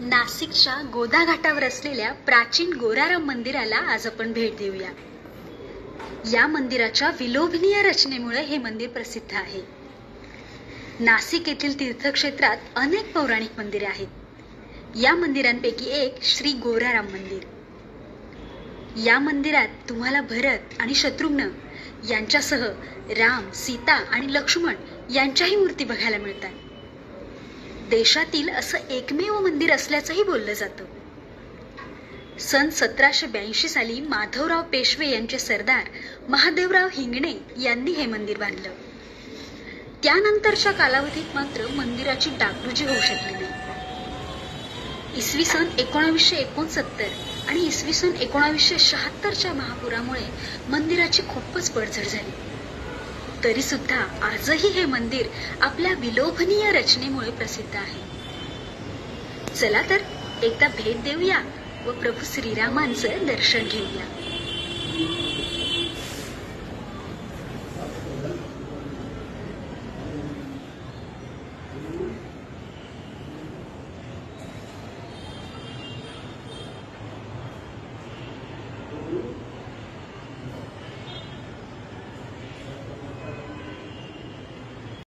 नाशिकच्या गोदा घाटावर असलेल्या प्राचीन गोराराम मंदिराला आज आपण भेट देऊया। या मंदिराच्या विलोभनीय रचनेमुळे हे मंदिर प्रसिद्ध आहे। नाशिक येथील तीर्थक्षेत्रात अनेक पौराणिक मंदिरे आहेत। या मंदिरांपैकी एक श्री गोराराम मंदिर। या मंदिरात तुम्हाला भरत आणि शत्रुघ्न यांच्यासह राम, सीता आणि लक्ष्मण यांच्याही मूर्ती बघायला मिळतात। देशातील असं एकमेव मंदिर असल्याचंही बोललं जातं। सन 1782 साली माधवराव पेशवे यांचे सरदार महादेवराव हिंगणे यांनी हे मंदिर बांधलं। त्यानंतरच्या कालावधीत मात्र मंदिराची डागडुजी होऊ शकली नाही। इसवी सन 1969 आणि इसवी सन 1976च्या महापुरामुळे मंदिराची खूपच पडझड झाली। तरी सुद्धा आजही हे मंदिर आपल्या विलोभनीय रचनेमुळे प्रसिद्ध आहे। चला तर एकदा भेट देऊया व प्रभू श्रीरामांचं दर्शन घेऊया।